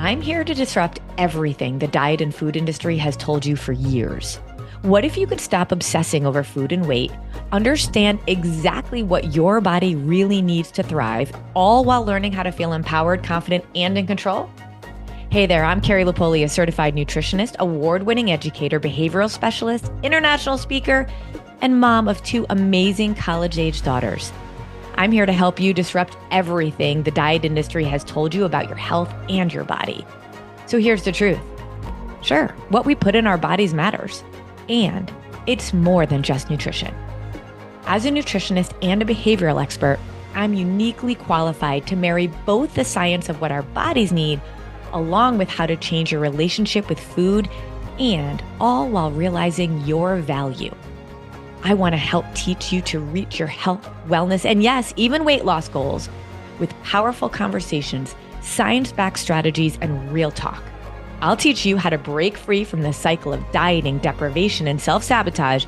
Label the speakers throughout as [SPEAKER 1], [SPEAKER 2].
[SPEAKER 1] I'm here to disrupt everything the diet and food industry has told you for years. What if you could stop obsessing over food and weight, understand exactly what your body really needs to thrive, all while learning how to feel empowered, confident, and in control? Hey there, I'm Carrie Lipoli, a certified nutritionist, award-winning educator, behavioral specialist, international speaker, and mom of two amazing college-age daughters. I'm here to help you disrupt everything the diet industry has told you about your health and your body. So here's the truth. Sure, what we put in our bodies matters, and it's more than just nutrition. As a nutritionist and a behavioral expert, I'm uniquely qualified to marry both the science of what our bodies need along with how to change your relationship with food, and all while realizing your value. I want to help teach you to reach your health, wellness, and yes, even weight loss goals with powerful conversations, science-backed strategies, and real talk. I'll teach you how to break free from the cycle of dieting, deprivation, and self-sabotage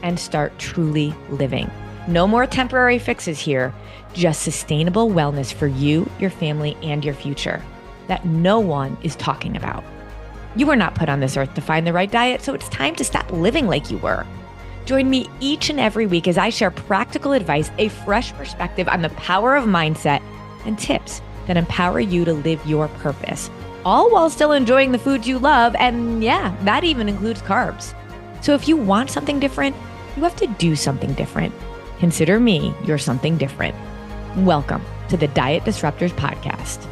[SPEAKER 1] and start truly living. No more temporary fixes here, just sustainable wellness for you, your family, and your future that no one is talking about. You were not put on this earth to find the right diet, so it's time to stop living like you were. Join me each and every week as I share practical advice, a fresh perspective on the power of mindset, and tips that empower you to live your purpose, all while still enjoying the foods you love. And yeah, that even includes carbs. So if you want something different, you have to do something different. Consider me your something different. Welcome to the Diet Disruptors Podcast.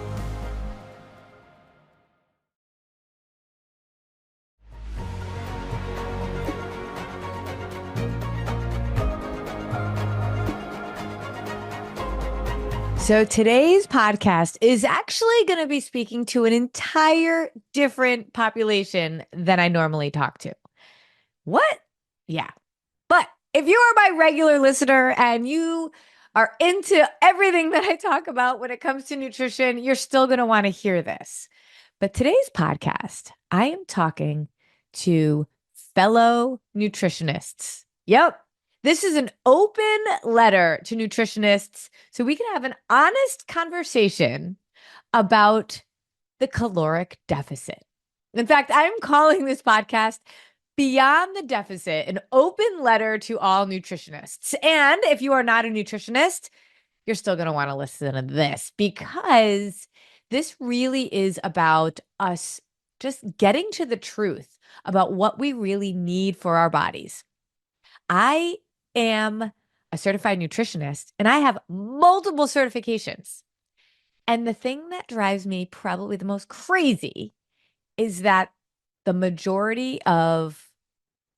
[SPEAKER 1] So today's podcast is actually going to be speaking to an entire different population than I normally talk to. What? Yeah. But if you are my regular listener and you are into everything that I talk about when it comes to nutrition, you're still going to want to hear this. But today's podcast, I am talking to fellow nutritionists. Yep. This is an open letter to nutritionists so we can have an honest conversation about the caloric deficit. In fact, I'm calling this podcast Beyond the Deficit, an open letter to all nutritionists. And if you are not a nutritionist, you're still going to want to listen to this because this really is about us just getting to the truth about what we really need for our bodies. I am a certified nutritionist and I have multiple certifications. And the thing that drives me probably the most crazy is that the majority of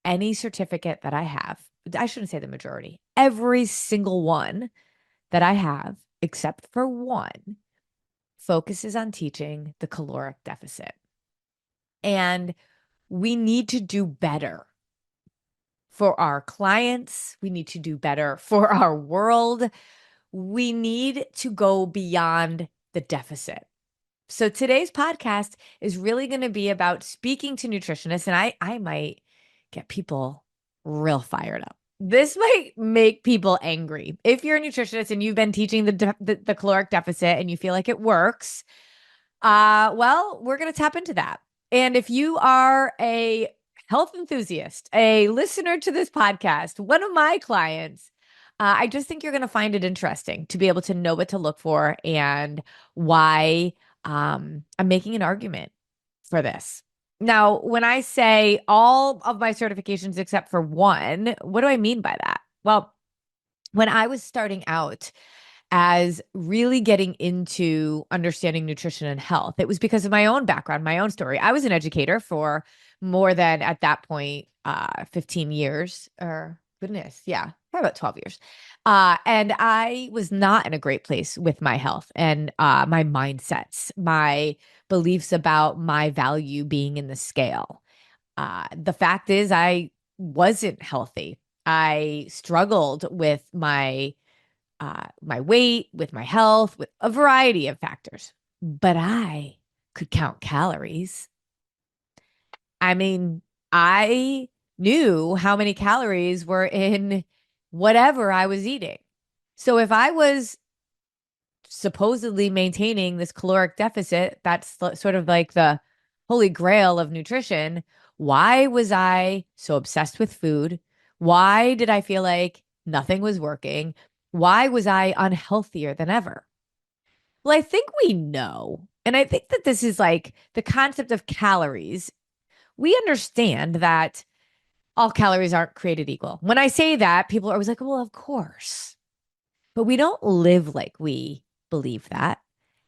[SPEAKER 1] any certificate that I have, I shouldn't say the majority, every single one that I have, except for one, focuses on teaching the caloric deficit. And we need to do better for our clients. We need to do better for our world. We need to go beyond the deficit. So today's podcast is really going to be about speaking to nutritionists, and I might get people real fired up. This might make people angry. If you're a nutritionist and you've been teaching the caloric deficit and you feel like it works, well, we're going to tap into that. And if you are a health enthusiast, a listener to this podcast, one of my clients, I just think you're going to find it interesting to be able to know what to look for and why I'm making an argument for this. Now, when I say all of my certifications except for one, what do I mean by that? Well, when I was starting out as really getting into understanding nutrition and health, it was because of my own background, my own story. I was an educator for more than, at that point, 15 years, or goodness, yeah, probably about 12 years. And I was not in a great place with my health and my mindsets, my beliefs about my value being in the scale. The fact is, I wasn't healthy. I struggled with my weight, with my health, with a variety of factors. But I could count calories. I mean, I knew how many calories were in whatever I was eating. So if I was supposedly maintaining this caloric deficit, that's sort of like the holy grail of nutrition. Why was I so obsessed with food? Why did I feel like nothing was working? Why was I unhealthier than ever? Well, I think we know. And I think that this is like the concept of calories. We understand that all calories aren't created equal. When I say that, people are always like, well, of course. But we don't live like we believe that.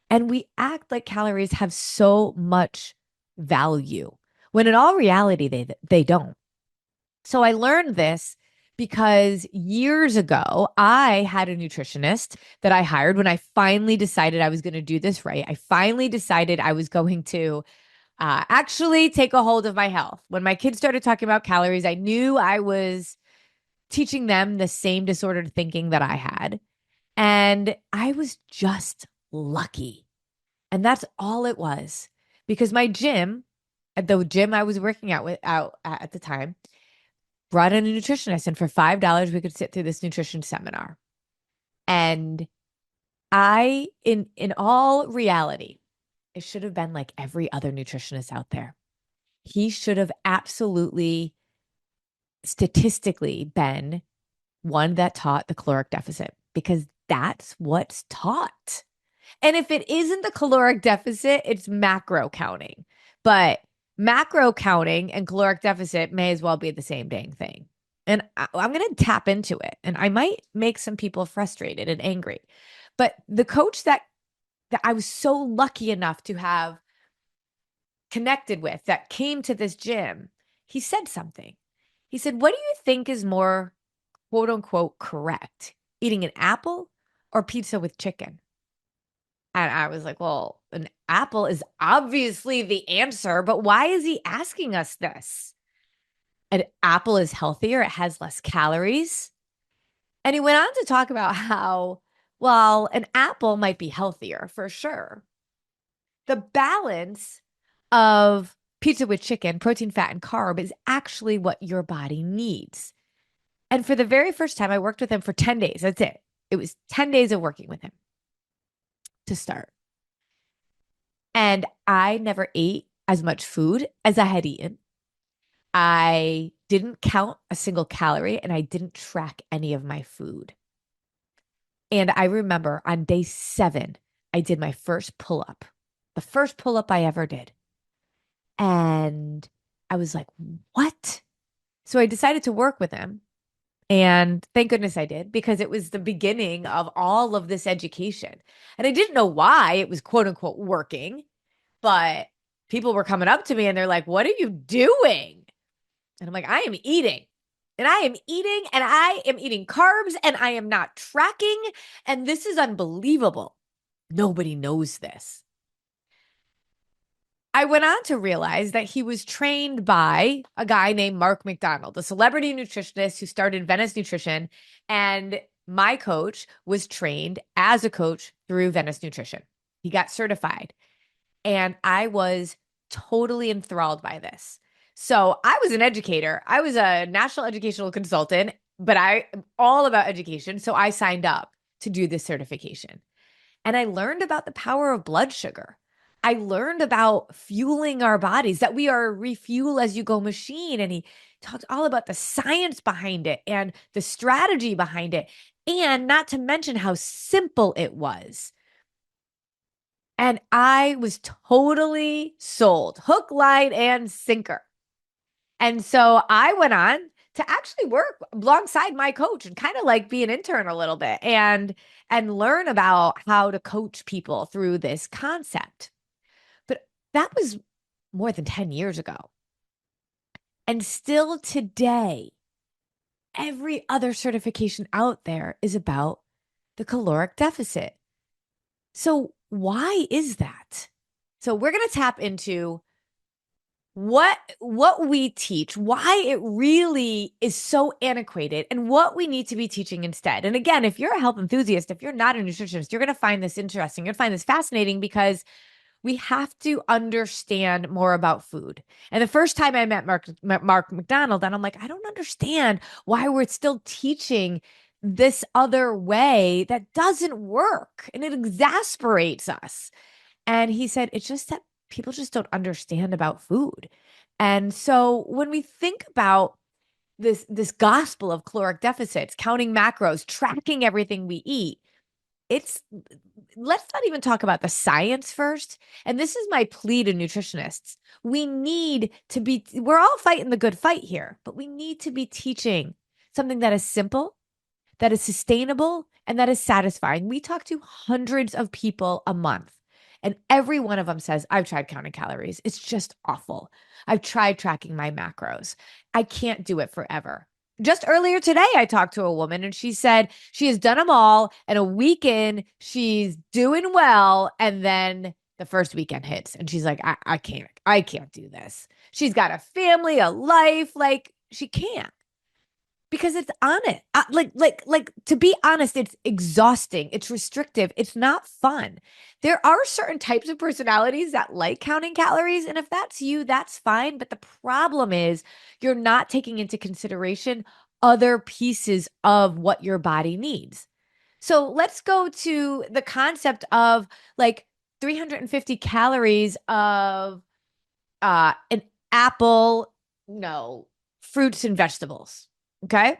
[SPEAKER 1] And we act like calories have so much value when in all reality, they don't. So I learned this because years ago, I had a nutritionist that I hired when I finally decided I was going to do this right. I finally decided I was going to actually take a hold of my health. When my kids started talking about calories, I knew I was teaching them the same disordered thinking that I had. And I was just lucky. And that's all it was. Because my gym, at the gym I was working out at the time, brought in a nutritionist. And for $5, we could sit through this nutrition seminar. And in all reality, it should have been like every other nutritionist out there. He should have absolutely statistically been one that taught the caloric deficit because that's what's taught. And if it isn't the caloric deficit, it's macro counting. But macro counting and caloric deficit may as well be the same dang thing. And I'm going to tap into it. And I might make some people frustrated and angry. But the coach that I was so lucky enough to have connected with that came to this gym, he said something. He said, what do you think is more quote unquote correct? Eating an apple or pizza with chicken? And I was like, well, an apple is obviously the answer, but why is he asking us this? An apple is healthier, it has less calories. And he went on to talk about how, well, an apple might be healthier for sure. The balance of pizza with chicken, protein, fat, and carb is actually what your body needs. And for the very first time, I worked with him for 10 days. That's it. It was 10 days of working with him to start. And I never ate as much food as I had eaten. I didn't count a single calorie and I didn't track any of my food. And I remember on day 7, I did my first pull up, the first pull up I ever did. And I was like, what? So I decided to work with him. And thank goodness I did because it was the beginning of all of this education. And I didn't know why it was quote unquote working, but people were coming up to me and they're like, what are you doing? And I'm like, I am eating. And I am eating and I am eating carbs and I am not tracking. And this is unbelievable. Nobody knows this. I went on to realize that he was trained by a guy named Mark McDonald, a celebrity nutritionist who started Venice Nutrition. And my coach was trained as a coach through Venice Nutrition. He got certified. And I was totally enthralled by this. So I was an educator. I was a national educational consultant, but I am all about education. So I signed up to do this certification. And I learned about the power of blood sugar. I learned about fueling our bodies, that we are a refuel as you go machine. And he talked all about the science behind it and the strategy behind it. And not to mention how simple it was. And I was totally sold, hook, line, and sinker. And so I went on to actually work alongside my coach and kind of like be an intern a little bit and learn about how to coach people through this concept. But that was more than 10 years ago. And still today, every other certification out there is about the caloric deficit. So why is that? So we're going to tap into what we teach, why it really is so antiquated, and what we need to be teaching instead. And again, if you're a health enthusiast, if you're not a nutritionist, you're going to find this interesting. You're going to find this fascinating because we have to understand more about food. And the first time I met Mark McDonald, and I'm like, I don't understand why we're still teaching this other way that doesn't work and it exasperates us. And he said, it's just that people just don't understand about food. And so when we think about this gospel of caloric deficits, counting macros, tracking everything we eat, it's let's not even talk about the science first. And this is my plea to nutritionists. We need to be, we're all fighting the good fight here, but we need to be teaching something that is simple, that is sustainable, and that is satisfying. We talk to hundreds of people a month, and every one of them says, I've tried counting calories. It's just awful. I've tried tracking my macros. I can't do it forever. Just earlier today, I talked to a woman and she said she has done them all. And a weekend, she's doing well. And then the first weekend hits and she's like, I can't do this. She's got a family, a life. Like she can't because it's on it. Like to be honest, it's exhausting. It's restrictive. It's not fun. There are certain types of personalities that like counting calories. And if that's you, that's fine. But the problem is you're not taking into consideration other pieces of what your body needs. So let's go to the concept of like 350 calories of an apple, no, fruits and vegetables. Okay.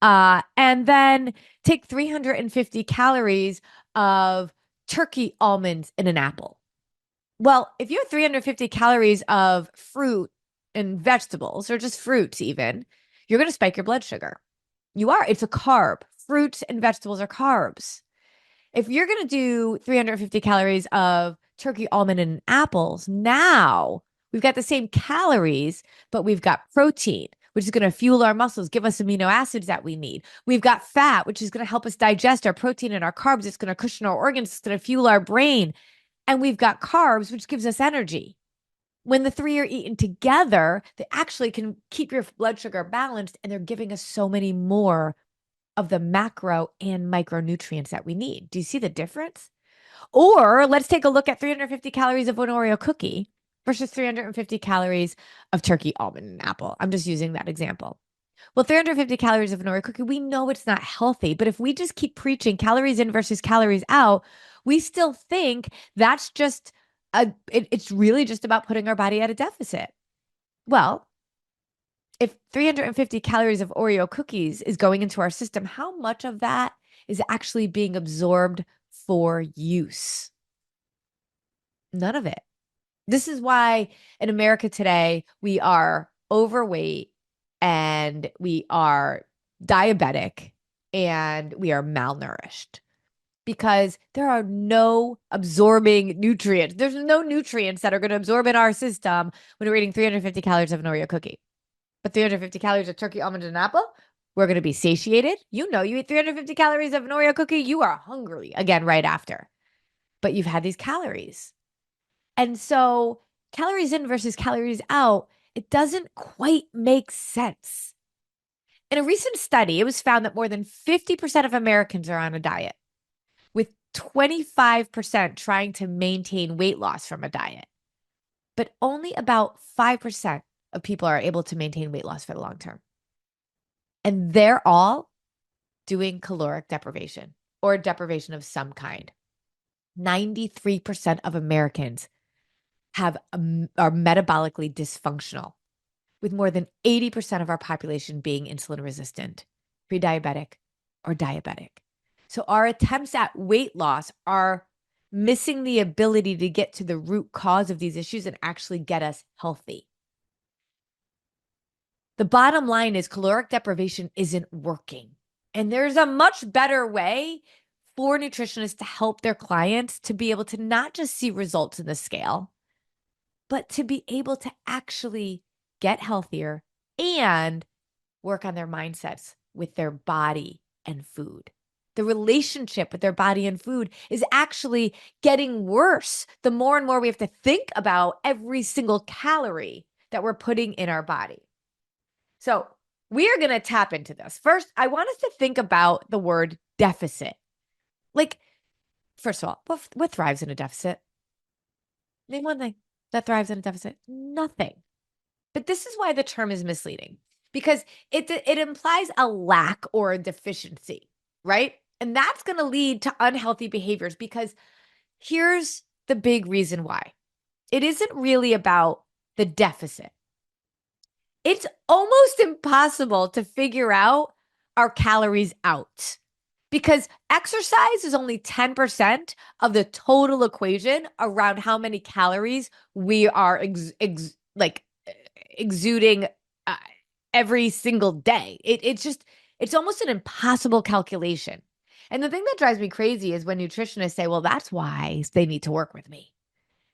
[SPEAKER 1] And then take 350 calories of turkey, almonds, and an apple. Well, if you have 350 calories of fruit and vegetables, or just fruits even, you're going to spike your blood sugar. You are. It's a carb. Fruits and vegetables are carbs. If you're going to do 350 calories of turkey, almond, and apples, now we've got the same calories, but we've got protein, which is going to fuel our muscles, give us amino acids that we need. We've got fat, which is going to help us digest our protein and our carbs. It's going to cushion our organs. It's going to fuel our brain. And we've got carbs, which gives us energy. When the three are eaten together, they actually can keep your blood sugar balanced, and they're giving us so many more of the macro and micronutrients that we need. Do you see the difference? Or let's take a look at 350 calories of an Oreo cookie versus 350 calories of turkey, almond, and apple. I'm just using that example. Well, 350 calories of an Oreo cookie, we know it's not healthy, but if we just keep preaching calories in versus calories out, we still think that's just it's really just about putting our body at a deficit. Well, if 350 calories of Oreo cookies is going into our system, how much of that is actually being absorbed for use? None of it. This is why in America today, we are overweight and we are diabetic and we are malnourished because there are no absorbing nutrients. There's no nutrients that are going to absorb in our system when we're eating 350 calories of an Oreo cookie. But 350 calories of turkey, almond, and apple, we're going to be satiated. You know, you eat 350 calories of an Oreo cookie, you are hungry again right after. But you've had these calories. And so calories in versus calories out, it doesn't quite make sense. In a recent study, it was found that more than 50% of Americans are on a diet, with 25% trying to maintain weight loss from a diet. But only about 5% of people are able to maintain weight loss for the long term. And they're all doing caloric deprivation or deprivation of some kind. 93% of Americans are metabolically dysfunctional, with more than 80% of our population being insulin resistant, pre-diabetic, or diabetic. So our attempts at weight loss are missing the ability to get to the root cause of these issues and actually get us healthy. The bottom line is caloric deprivation isn't working. And there's a much better way for nutritionists to help their clients to be able to not just see results in the scale, but to be able to actually get healthier and work on their mindsets with their body and food. The relationship with their body and food is actually getting worse the more and more we have to think about every single calorie that we're putting in our body. So we are going to tap into this. First, I want us to think about the word deficit. Like, first of all, what thrives in a deficit? Name one thing that thrives in a deficit. Nothing. But this is why the term is misleading. because it implies a lack or a deficiency, right? And that's going to lead to unhealthy behaviors because here's the big reason why. It isn't really about the deficit. It's almost impossible to figure out our calories out because exercise is only 10% of the total equation around how many calories we are exuding uh, every single day. It's almost an impossible calculation. And the thing that drives me crazy is when nutritionists say, well, that's why they need to work with me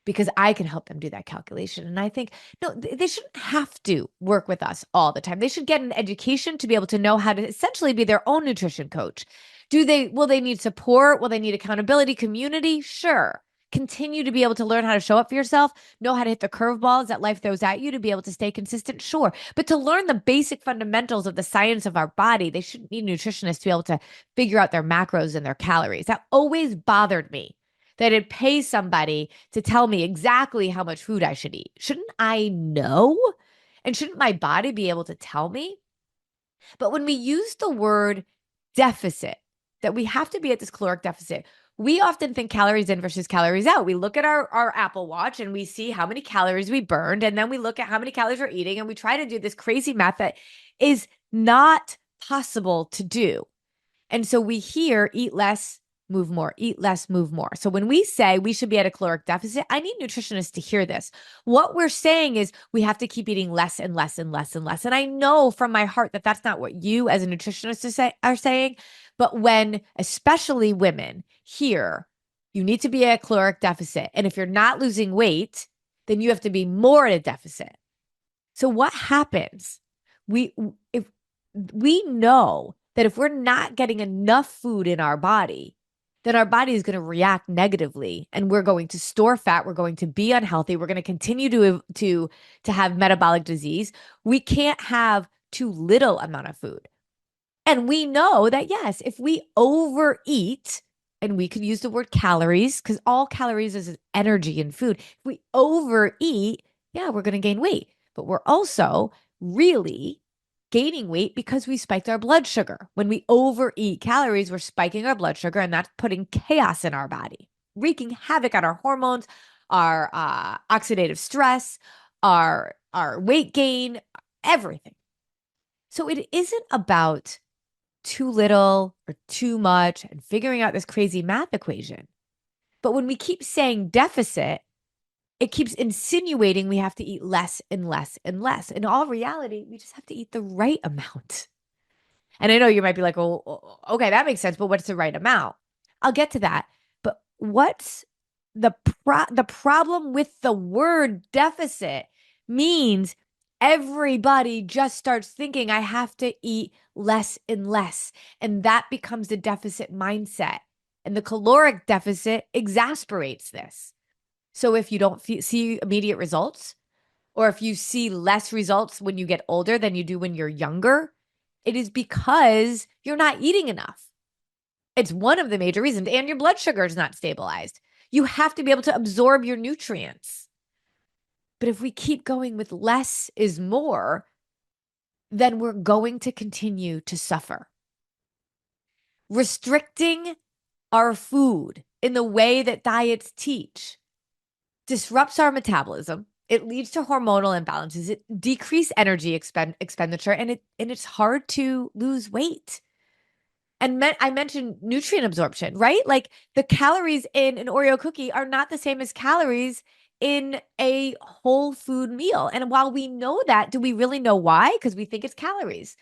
[SPEAKER 1] because I can help them do that calculation. And I think, no, they shouldn't have to work with us all the time. They should get an education to be able to know how to essentially be their own nutrition coach. Will they need support? Will they need accountability, community? Sure. Continue to be able to learn how to show up for yourself, know how to hit the curveballs that life throws at you to be able to stay consistent. Sure. But to learn the basic fundamentals of the science of our body, they shouldn't need nutritionists to be able to figure out their macros and their calories. That always bothered me that it pays somebody to tell me exactly how much food I should eat. Shouldn't I know? And shouldn't my body be able to tell me? But when we use the word deficit, that we have to be at this caloric deficit, we often think calories in versus calories out. We look at our Apple Watch and we see how many calories we burned, and then we look at how many calories we're eating, and we try to do this crazy math that is not possible to do. And so we hear eat less, move more, eat less, move more. So when we say we should be at a caloric deficit, I need nutritionists to hear this. What we're saying is we have to keep eating less and less and less and less. And I know from my heart that that's not what you as a nutritionist are saying. But when especially women hear you need to be at a caloric deficit, and if you're not losing weight, then you have to be more at a deficit. So what happens? If we know that if we're not getting enough food in our body, then our body is going to react negatively and we're going to store fat, we're going to be unhealthy, we're going to continue to have metabolic disease. We can't have too little amount of food. And we know that yes, if we overeat, and we could use the word calories because all calories is energy in food. If we overeat, yeah, we're going to gain weight, but we're also really gaining weight because we spiked our blood sugar. When we overeat calories, we're spiking our blood sugar, and that's putting chaos in our body, wreaking havoc on our hormones, our oxidative stress, our weight gain, everything. So it isn't about too little or too much and figuring out this crazy math equation. But when we keep saying deficit, it keeps insinuating we have to eat less and less and less. In all reality, we just have to eat the right amount. And I know you might be like, well, okay, that makes sense, but what's the right amount? I'll get to that. But what's the problem with the word deficit means everybody just starts thinking I have to eat less and less. And that becomes the deficit mindset. And the caloric deficit exasperates this. So if you don't see immediate results, or if you see less results when you get older than you do when you're younger, it is because you're not eating enough. It's one of the major reasons. And your blood sugar is not stabilized. You have to be able to absorb your nutrients. But if we keep going with less is more, then we're going to continue to suffer. Restricting our food in the way that diets teach disrupts our metabolism. It leads to hormonal imbalances. It decreases energy expenditure, and it's hard to lose weight. And I mentioned nutrient absorption, right? Like the calories in an Oreo cookie are not the same as calories in a whole food meal. And while we know that, do we really know why? Because we think it's calories.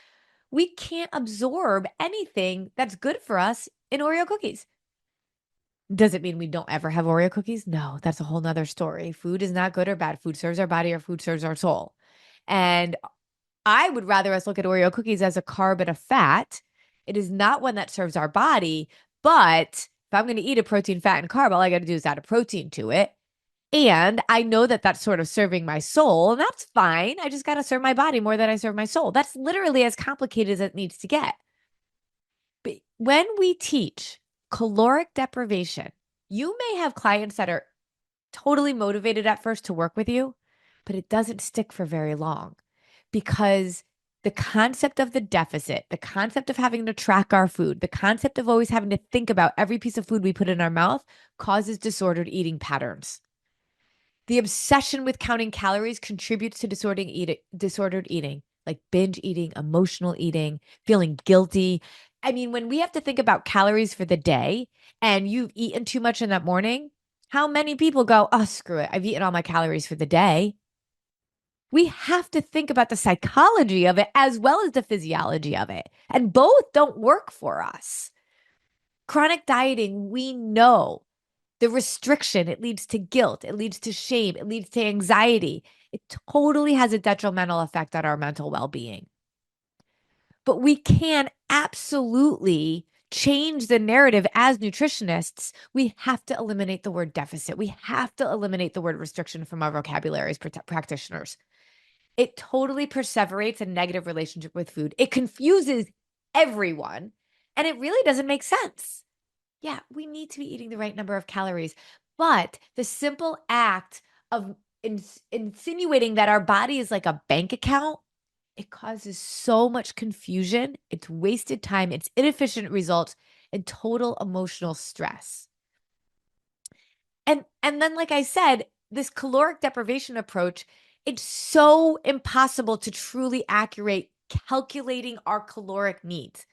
[SPEAKER 1] We can't absorb anything that's good for us in Oreo cookies. Does it mean we don't ever have Oreo cookies? No, that's a whole nother story. Food is not good or bad. Food serves our body or food serves our soul. And I would rather us look at Oreo cookies as a carb and a fat. It is not one that serves our body, but if I'm going to eat a protein, fat, and carb, all I got to do is add a protein to it. And I know that that's sort of serving my soul, and that's fine. I just got to serve my body more than I serve my soul. That's literally as complicated as it needs to get. But when we teach caloric deprivation, you may have clients that are totally motivated at first to work with you, but it doesn't stick for very long because The concept of the deficit, the concept of having to track our food, the concept of always having to think about every piece of food we put in our mouth causes disordered eating patterns. The obsession with counting calories contributes to disordered eating, like binge eating, emotional eating, feeling guilty. I mean, when we have to think about calories for the day and you've eaten too much in that morning, how many people go, oh, screw it, I've eaten all my calories for the day? We have to think about the psychology of it as well as the physiology of it. And both don't work for us. Chronic dieting, we know the restriction, it leads to guilt, it leads to shame, it leads to anxiety. It totally has a detrimental effect on our mental well being. But we can absolutely change the narrative as nutritionists. We have to eliminate the word deficit. We have to eliminate the word restriction from our vocabulary as practitioners. It totally perseverates a negative relationship with food. It confuses everyone, and it really doesn't make sense. Yeah, we need to be eating the right number of calories, but the simple act of insinuating that our body is like a bank account, it causes so much confusion. It's wasted time, it's inefficient results, and total emotional stress. And then, like I said, this caloric deprivation approach, it's so impossible to truly accurate calculating our caloric needs.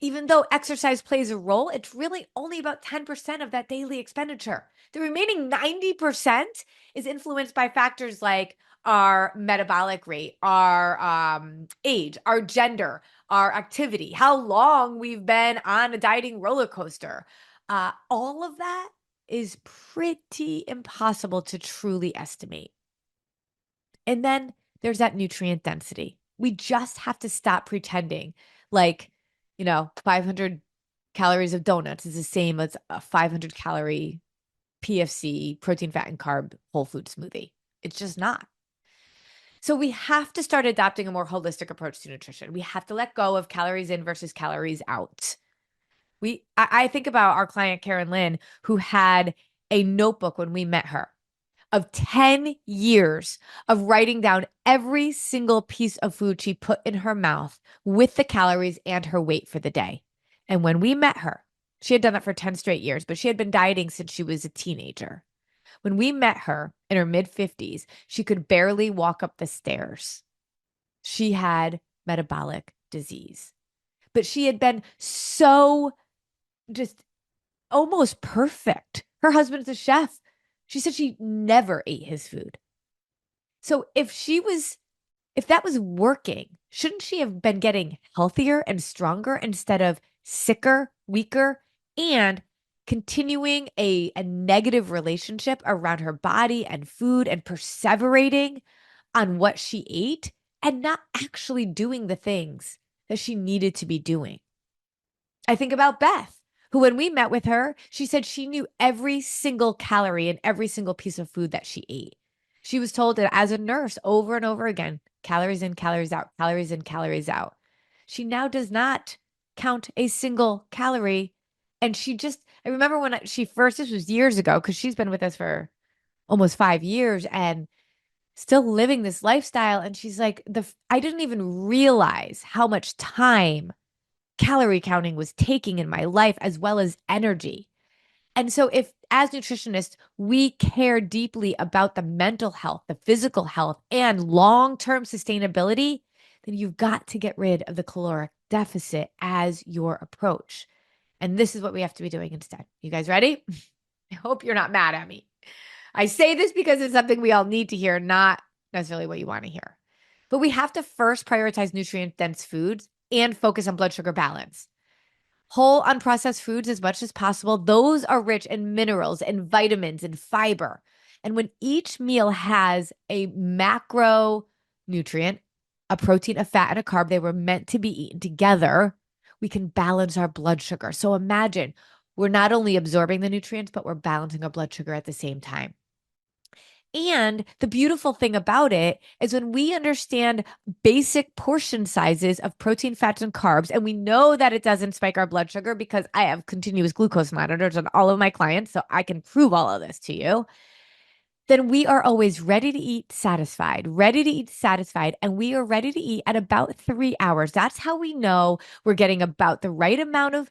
[SPEAKER 1] Even though exercise plays a role, it's really only about 10% of that daily expenditure. The remaining 90% is influenced by factors like our metabolic rate, our age, our gender, our activity, how long we've been on a dieting roller coaster. All of that is pretty impossible to truly estimate. And then there's that nutrient density. We just have to stop pretending like, 500 calories of donuts is the same as a 500 calorie PFC, protein, fat, and carb whole food smoothie. It's just not. So we have to start adopting a more holistic approach to nutrition. We have to let go of calories in versus calories out. I think about our client, Karen Lynn, who had a notebook when we met her of 10 years of writing down every single piece of food she put in her mouth with the calories and her weight for the day. And when we met her, she had done that for 10 straight years, but she had been dieting since she was a teenager. When we met her in her mid 50s, she could barely walk up the stairs. She had metabolic disease, but she had been so just almost perfect. Her husband's a chef. She said she never ate his food. So if that was working, shouldn't she have been getting healthier and stronger instead of sicker, weaker, and continuing a negative relationship around her body and food and perseverating on what she ate and not actually doing the things that she needed to be doing? I think about Beth, who, when we met with her, she said she knew every single calorie in every single piece of food that she ate. She was told that as a nurse over and over again, calories in, calories out, calories in, calories out. She now does not count a single calorie. And I remember when she first, this was years ago, because she's been with us for almost 5 years and still living this lifestyle. And she's like, I didn't even realize how much time calorie counting was taking in my life as well as energy. And so, if as nutritionists, we care deeply about the mental health, the physical health, and long term sustainability, then you've got to get rid of the caloric deficit as your approach. And this is what we have to be doing instead. You guys ready? I hope you're not mad at me. I say this because it's something we all need to hear, not necessarily what you want to hear. But we have to first prioritize nutrient dense foods and focus on blood sugar balance. Whole unprocessed foods as much as possible, those are rich in minerals and vitamins and fiber. And when each meal has a macronutrient, a protein, a fat, and a carb, they were meant to be eaten together, we can balance our blood sugar. So imagine we're not only absorbing the nutrients, but we're balancing our blood sugar at the same time. And the beautiful thing about it is when we understand basic portion sizes of protein, fats, and carbs, and we know that it doesn't spike our blood sugar because I have continuous glucose monitors on all of my clients, so I can prove all of this to you, then we are always ready to eat, satisfied, ready to eat, satisfied. And we are ready to eat at about 3 hours. That's how we know we're getting about the right amount of,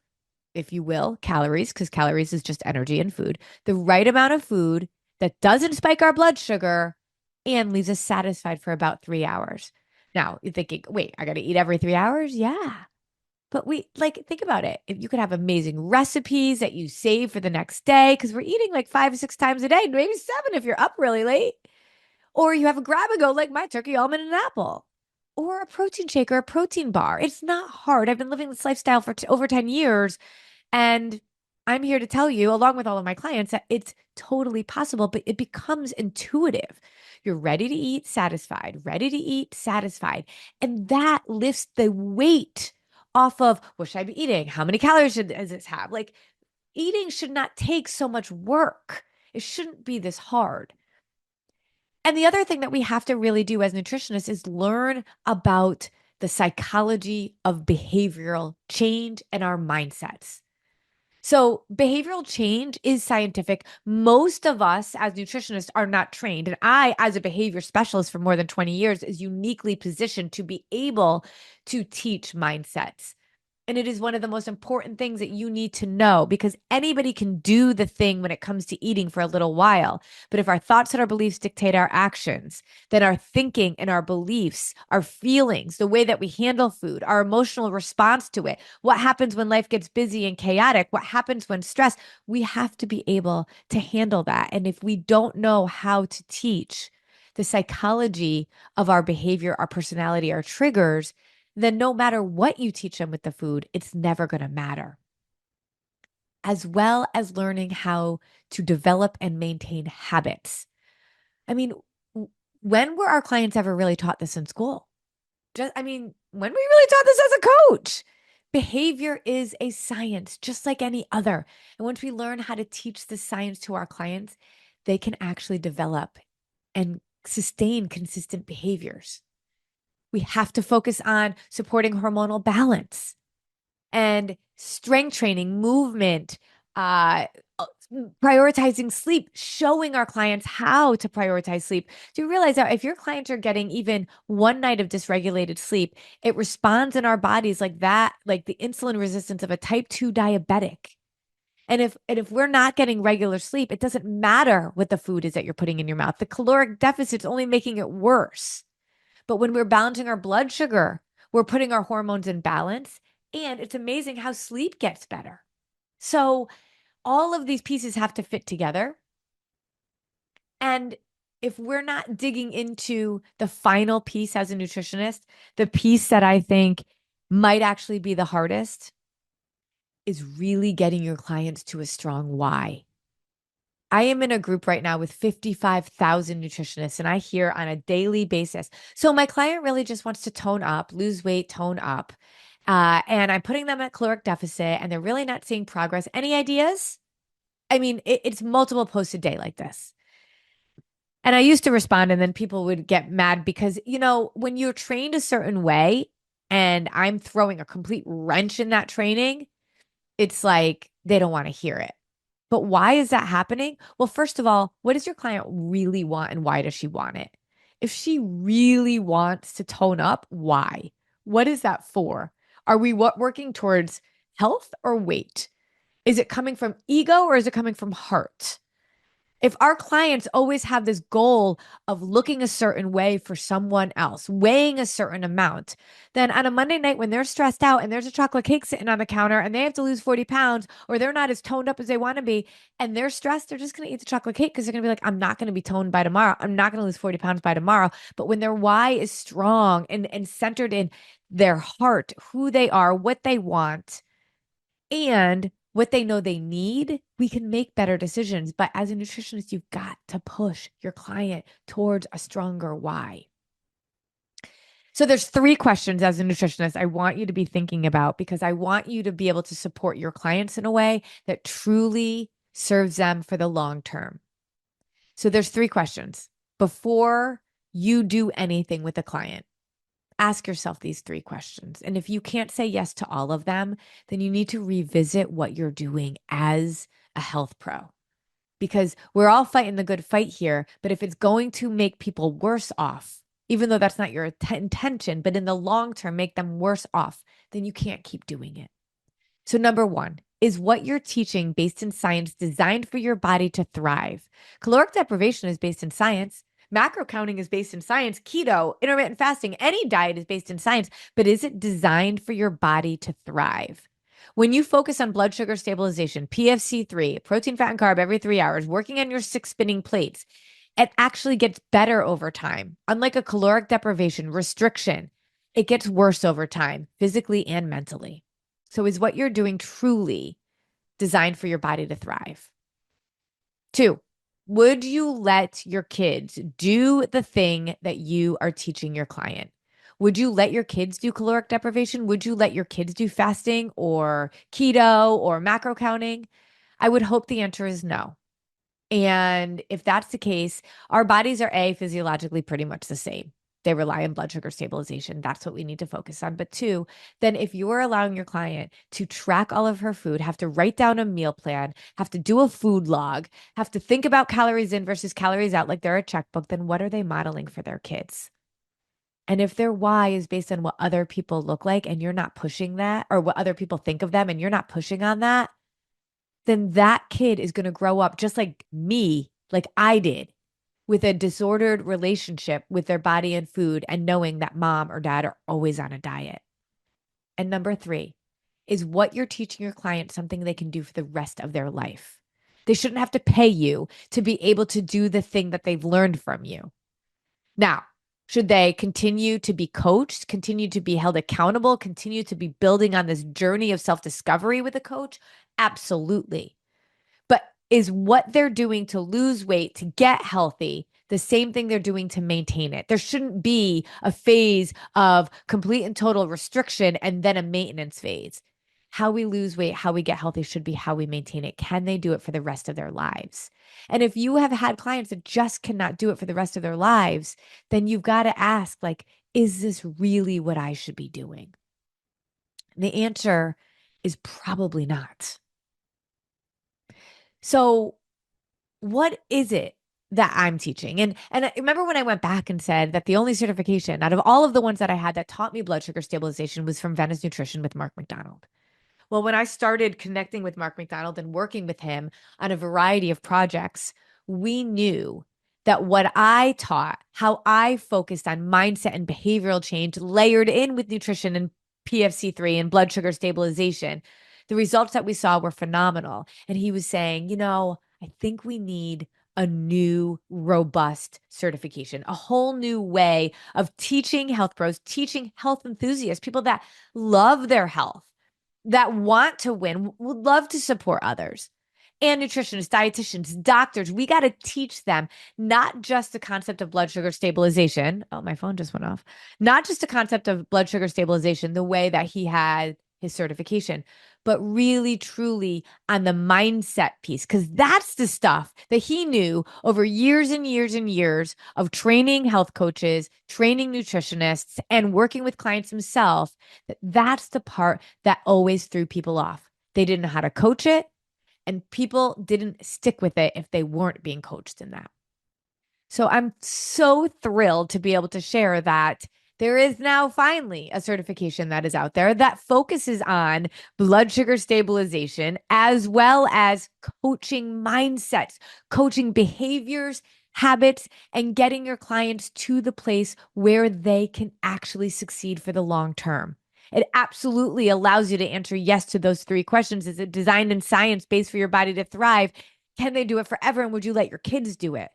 [SPEAKER 1] if you will, calories, because calories is just energy and food, the right amount of food that doesn't spike our blood sugar and leaves us satisfied for about 3 hours. Now, you're thinking, wait, I got to eat every 3 hours? Yeah. But think about it. If you could have amazing recipes that you save for the next day, because we're eating like 5 or 6 times a day, maybe seven if you're up really late. Or you have a grab and go like my turkey, almond, and apple, or a protein shake or a protein bar. It's not hard. I've been living this lifestyle for over 10 years. And I'm here to tell you, along with all of my clients, that it's totally possible, but it becomes intuitive. You're ready to eat, satisfied, ready to eat, satisfied. And that lifts the weight off of what should I be eating? How many calories does this have? Like eating should not take so much work. It shouldn't be this hard. And the other thing that we have to really do as nutritionists is learn about the psychology of behavioral change and our mindsets. So, behavioral change is scientific. Most of us as nutritionists are not trained. And I, as a behavior specialist for more than 20 years, is uniquely positioned to be able to teach mindsets. And it is one of the most important things that you need to know because anybody can do the thing when it comes to eating for a little while. But if our thoughts and our beliefs dictate our actions, then our thinking and our beliefs, our feelings, the way that we handle food, our emotional response to it, what happens when life gets busy and chaotic, what happens when stress, we have to be able to handle that. And if we don't know how to teach the psychology of our behavior, our personality, our triggers, then no matter what you teach them with the food, it's never going to matter. As well as learning how to develop and maintain habits. I mean, when were our clients ever really taught this in school? When we really taught this as a coach? Behavior is a science, just like any other. And once we learn how to teach the science to our clients, they can actually develop and sustain consistent behaviors. We have to focus on supporting hormonal balance and strength training, movement, prioritizing sleep, showing our clients how to prioritize sleep. Do you realize that if your clients are getting even one night of dysregulated sleep, it responds in our bodies like that, like the insulin resistance of a type 2 diabetic. And if we're not getting regular sleep, it doesn't matter what the food is that you're putting in your mouth. The caloric deficit's only making it worse. But when we're balancing our blood sugar, we're putting our hormones in balance. And it's amazing how sleep gets better. So all of these pieces have to fit together. And if we're not digging into the final piece as a nutritionist, the piece that I think might actually be the hardest is really getting your clients to a strong why. I am in a group right now with 55,000 nutritionists, and I hear on a daily basis. So my client really just wants to tone up, lose weight, tone up. And I'm putting them at caloric deficit, and they're really not seeing progress. Any ideas? I mean, it's multiple posts a day like this. And I used to respond, and then people would get mad because, when you're trained a certain way, and I'm throwing a complete wrench in that training, it's like they don't want to hear it. But why is that happening? Well, first of all, what does your client really want and why does she want it? If she really wants to tone up, why? What is that for? Are we working towards health or weight? Is it coming from ego or is it coming from heart? If our clients always have this goal of looking a certain way for someone else, weighing a certain amount, then on a Monday night when they're stressed out and there's a chocolate cake sitting on the counter and they have to lose 40 pounds or they're not as toned up as they want to be and they're stressed, they're just going to eat the chocolate cake because they're going to be like, I'm not going to be toned by tomorrow. I'm not going to lose 40 pounds by tomorrow. But when their why is strong and centered in their heart, who they are, what they want, and what they know they need, we can make better decisions. But as a nutritionist, you've got to push your client towards a stronger why. So there's 3 questions as a nutritionist I want you to be thinking about because I want you to be able to support your clients in a way that truly serves them for the long term. So there's 3 questions. Before you do anything with a client, ask yourself these 3 questions. And if you can't say yes to all of them, then you need to revisit what you're doing as a health pro. because we're all fighting the good fight here. But if it's going to make people worse off, even though that's not your intention, but in the long term, make them worse off, then you can't keep doing it. So, number one, is what you're teaching based in science designed for your body to thrive? Caloric deprivation is based in science. Macro counting is based in science. Keto, intermittent fasting, any diet is based in science, but is it designed for your body to thrive? When you focus on blood sugar stabilization, PFC3, protein, fat, and carb every 3 hours, working on your 6 spinning plates, it actually gets better over time. Unlike a caloric deprivation restriction, it gets worse over time, physically and mentally. So, is what you're doing truly designed for your body to thrive? Two, would you let your kids do the thing that you are teaching your client? Would you let your kids do caloric deprivation? Would you let your kids do fasting or keto or macro counting? I would hope the answer is no. And if that's the case, our bodies are physiologically pretty much the same. They rely on blood sugar stabilization. That's what we need to focus on. But two, then if you are allowing your client to track all of her food, have to write down a meal plan, have to do a food log, have to think about calories in versus calories out like they're a checkbook, then what are they modeling for their kids? And if their why is based on what other people look like and you're not pushing that, or what other people think of them and you're not pushing on that, then that kid is going to grow up just like me, like I did, with a disordered relationship with their body and food and knowing that mom or dad are always on a diet. And number three, is what you're teaching your client something they can do for the rest of their life? They shouldn't have to pay you to be able to do the thing that they've learned from you. Now, should they continue to be coached, continue to be held accountable, continue to be building on this journey of self discovery with a coach? Absolutely. But is what they're doing to lose weight, to get healthy, the same thing they're doing to maintain it? There shouldn't be a phase of complete and total restriction and then a maintenance phase. How we lose weight, how we get healthy should be how we maintain it. Can they do it for the rest of their lives? And if you have had clients that just cannot do it for the rest of their lives, then you've got to ask, like, is this really what I should be doing? And the answer is probably not. So, what is it that I'm teaching? And I remember when I went back and said that the only certification out of all of the ones that I had that taught me blood sugar stabilization was from Venice Nutrition with Mark McDonald. Well, when I started connecting with Mark McDonald and working with him on a variety of projects, we knew that what I taught, how I focused on mindset and behavioral change, layered in with nutrition and PFC3 and blood sugar stabilization, the results that we saw were phenomenal. And he was saying, I think we need a new, robust certification, a whole new way of teaching health pros, teaching health enthusiasts, people that love their health, that want to win, would love to support others. And nutritionists, dietitians, doctors, we got to teach them not just the concept of blood sugar stabilization. Oh, my phone just went off. Not just the concept of blood sugar stabilization, the way that he had his certification, but really, truly on the mindset piece, because that's the stuff that he knew over years and years and years of training health coaches, training nutritionists, and working with clients himself. That's the part that always threw people off. They didn't know how to coach it, and people didn't stick with it if they weren't being coached in that. So I'm so thrilled to be able to share that there is now finally a certification that is out there that focuses on blood sugar stabilization as well as coaching mindsets, coaching behaviors, habits, and getting your clients to the place where they can actually succeed for the long term. It absolutely allows you to answer yes to those three questions. Is it designed in science based for your body to thrive? Can they do it forever? And would you let your kids do it?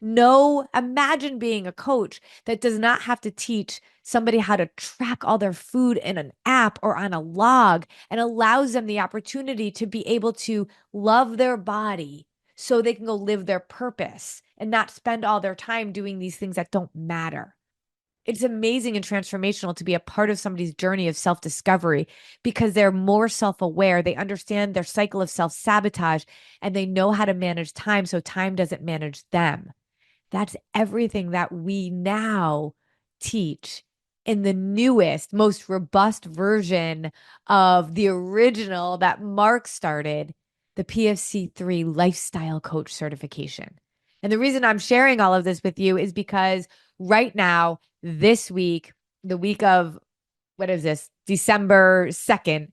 [SPEAKER 1] No, imagine being a coach that does not have to teach somebody how to track all their food in an app or on a log and allows them the opportunity to be able to love their body so they can go live their purpose and not spend all their time doing these things that don't matter. It's amazing and transformational to be a part of somebody's journey of self discovery because they're more self aware. They understand their cycle of self sabotage and they know how to manage time so time doesn't manage them. That's everything that we now teach in the newest, most robust version of the original that Mark started the PFC3 Lifestyle Coach certification. And the reason I'm sharing all of this with you is because right now, this week, the week of, what is this, December 2nd,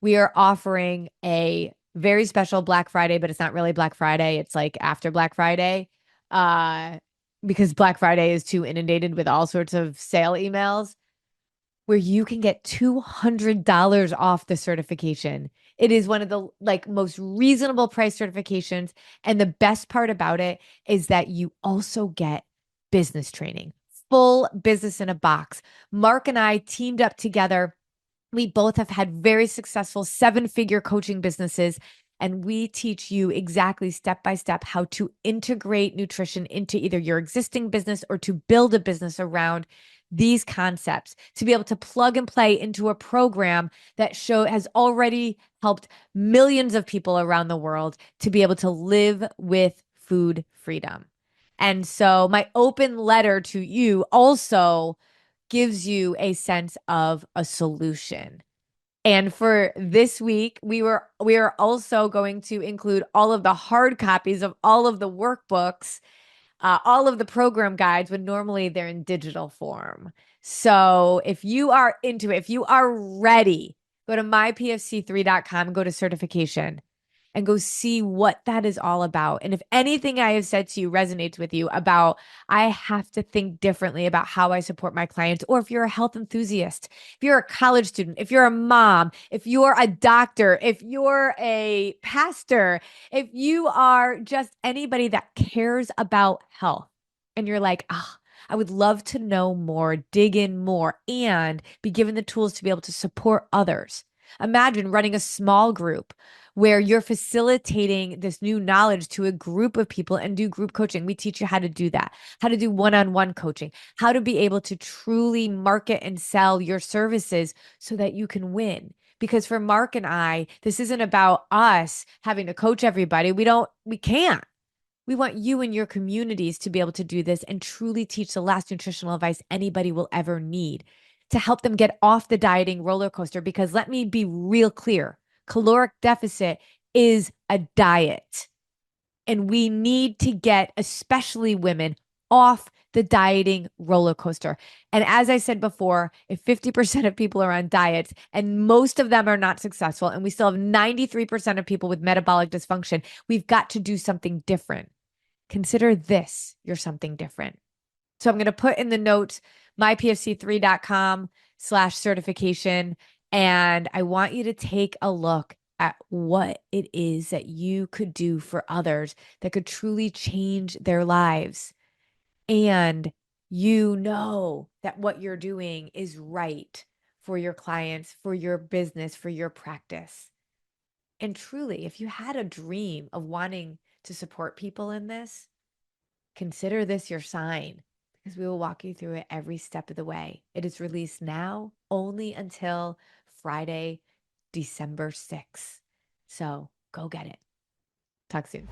[SPEAKER 1] we are offering a very special Black Friday, but it's not really Black Friday. It's like after Black Friday, uh, because Black Friday is too inundated with all sorts of sale emails, where you can get $200 off the certification. It is one of the like most reasonable price certifications. And the best part about it is that you also get business training, full business in a box. Mark and I teamed up together. We both have had very successful 7-figure coaching businesses, and we teach you exactly step by step how to integrate nutrition into either your existing business or to build a business around these concepts, to be able to plug and play into a program that has already helped millions of people around the world to be able to live with food freedom. And so my open letter to you also gives you a sense of a solution. And for this week, we are also going to include all of the hard copies of all of the workbooks, all of the program guides, when normally they're in digital form. So if you are into it, if you are ready, go to mypfc3.com and go to certification and go see what that is all about. And if anything I have said to you resonates with you about, I have to think differently about how I support my clients, or if you're a health enthusiast, if you're a college student, if you're a mom, if you're a doctor, if you're a pastor, if you are just anybody that cares about health and you're like, I would love to know more, dig in more, and be given the tools to be able to support others. Imagine running a small group where you're facilitating this new knowledge to a group of people and do group coaching. We teach you how to do that, how to do one-on-one coaching, how to be able to truly market and sell your services so that you can win. Because for Mark and I, this isn't about us having to coach everybody. We can't. We want you and your communities to be able to do this and truly teach the last nutritional advice anybody will ever need to help them get off the dieting roller coaster. Because let me be real clear, caloric deficit is a diet. And we need to get, especially women, off the dieting roller coaster. And as I said before, if 50% of people are on diets and most of them are not successful, and we still have 93% of people with metabolic dysfunction, we've got to do something different. Consider this your something different. So I'm going to put in the notes mypfc3.com/certification. And I want you to take a look at what it is that you could do for others that could truly change their lives. And you know that what you're doing is right for your clients, for your business, for your practice. And truly, if you had a dream of wanting to support people in this, consider this your sign, because we will walk you through it every step of the way. It is released now only until Friday, December 6th. So go get it. Talk soon.